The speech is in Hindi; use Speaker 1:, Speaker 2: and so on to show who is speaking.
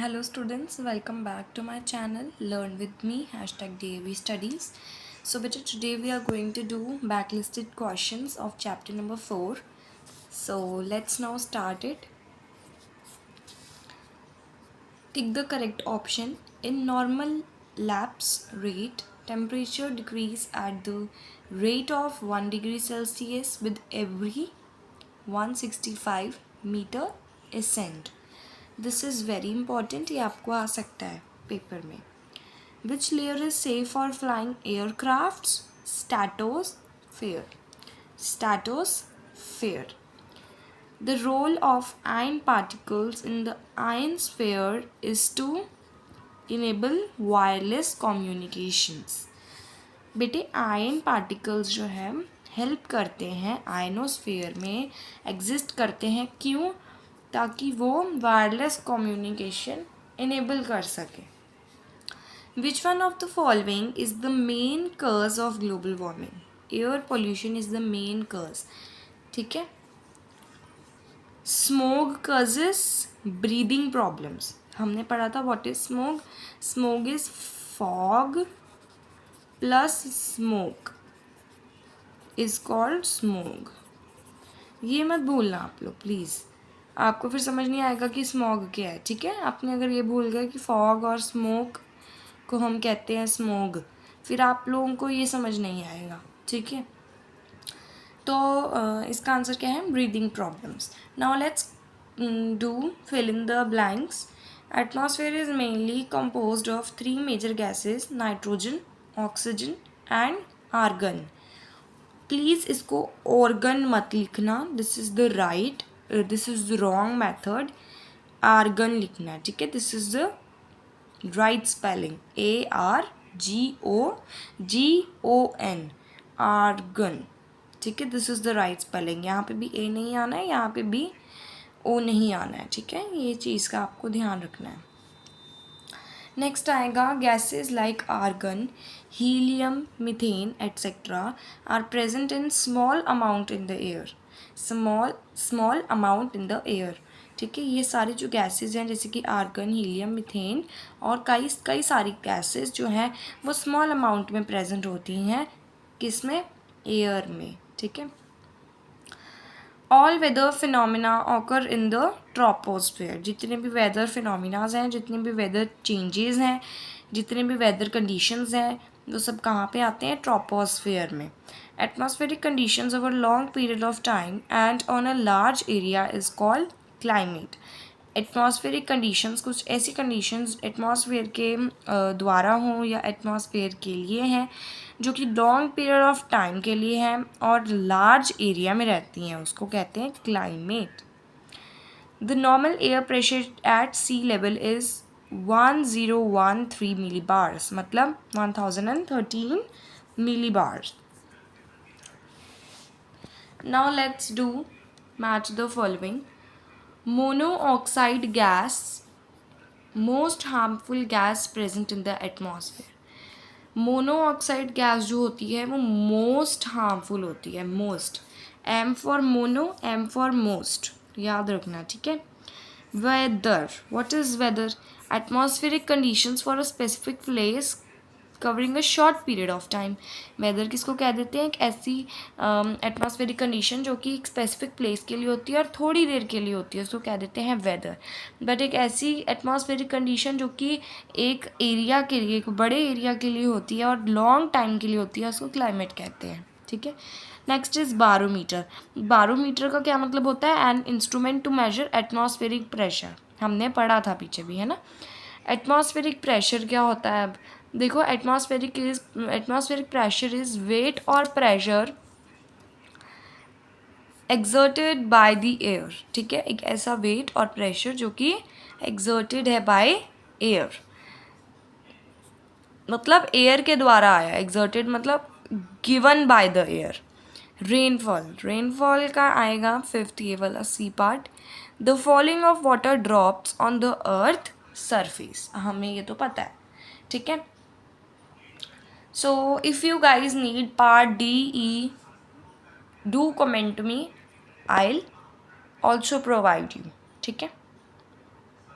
Speaker 1: Hello students, welcome back to my channel Learn with me #DAV Studies. So beta, today we are going to do backlisted questions of chapter number 4. So let's now start it. Tick the correct option. In normal lapse rate, temperature decrease at the rate of 1 degree Celsius with every 165 meter ascent. This is very important, ये आपको आ सकता है पेपर में. Which layer is safe for flying aircrafts? Stratosphere. Stratosphere. The role of ion particles in the ionosphere is to enable wireless communications. बेटे आयन पार्टिकल्स जो है हेल्प करते हैं, आयनोस्फेयर में एग्जिस्ट करते हैं. क्यों? ताकि वो वायरलेस कम्युनिकेशन इनेबल कर सके. Which one of the following is the main cause of global warming? Air pollution is the main cause. ठीक है. Smog causes breathing problems. हमने पढ़ा था what is smog. Smog is fog plus smoke is called smog. ये मत भूलना आप लोग प्लीज़, आपको फिर समझ नहीं आएगा कि स्मॉग क्या है. ठीक है. आपने अगर ये भूल गए कि फॉग और स्मोक को हम कहते हैं स्मोग, फिर आप लोगों को ये समझ नहीं आएगा. ठीक है. तो इसका आंसर क्या है? Breathing problems. Now let's do fill in the blanks. Atmosphere is mainly composed of 3 major gases, nitrogen, oxygen and argon. Please इसको ऑर्गन मत लिखना. This is the wrong method. Argon लिखना है. ठीक है. This is the right spelling. ARGON. Argon. ठीक है. This is the right spelling. यहाँ पे भी ए नहीं आना है, यहाँ पे भी ओ नहीं आना है. ठीक है. ये चीज़ का आपको ध्यान रखना है. नेक्स्ट आएगा gases like argon, helium, methane etcetera are present in small amount in the air. Small amount in the air. ठीक है. ये सारी जो गैसेज हैं जैसे कि आर्गन, हीलियम, मीथेन और कई सारी गैसेज जो हैं वो स्मॉल अमाउंट में प्रेजेंट होती हैं. किस में? एयर में. ठीक है. All weather phenomena occur in the troposphere. जितने भी वेदर फिनोमिनाज हैं, जितने भी वेदर चेंजेस हैं, जितने भी वेदर कंडीशंस हैं, वो सब कहाँ पे आते हैं? ट्रोपोस्फेयर में. Atmospheric conditions over long period of time and on a large area is called climate. Atmospheric conditions कुछ ऐसी कंडीशंस एटमॉस्फेयर के द्वारा हों या एटमॉस्फेयर के लिए हैं जो कि लॉन्ग पीरियड ऑफ टाइम के लिए हैं और लार्ज एरिया में रहती हैं, उसको कहते हैं climate. The normal air pressure at sea level is 1013 millibars, मतलब 1013 millibars. Now let's do match the following. Monoxide gas, most harmful gas present in the atmosphere. Monoxide gas जो होती है वो मोस्ट हार्मफुल होती है. Most. M for mono, M for most, याद रखना. ठीक है. Weather. What is weather? Atmospheric conditions for a specific place covering a short period of time. Weather किसको कह देते हैं? एक ऐसी एटमॉस्फेरिक कंडीशन जो कि एक स्पेसिफिक प्लेस के लिए होती है और थोड़ी देर के लिए होती है, उसको कह देते हैं वेदर. बट एक ऐसी एटमॉस्फेरिक कंडीशन जो कि एक एरिया के लिए, एक बड़े एरिया के लिए होती है और लॉन्ग टाइम के लिए होती है, उसको क्लाइमेट कहते हैं. ठीक है. Next is barometer. बारोमीटर का क्या मतलब होता है? An instrument to measure atmospheric pressure. हमने पढ़ा था पीछे भी, है ना. एटमॉस्फेरिक प्रेशर क्या होता है? अब देखो, एटमॉस्फेरिक प्रेशर इज वेट और pressure exerted by the air. ठीक है. एक ऐसा वेट और प्रेशर जो कि एक्सर्टेड है बाय एयर, मतलब एयर के द्वारा आया. एक्सर्टेड मतलब given by the air. Rainfall. Rainfall का आएगा 5th ये वाला C part. The falling of water drops on the earth surface. हमें ये तो पता है. ठीक है. So if you guys need part D, E, do comment me. I'll also provide you. ठीक है.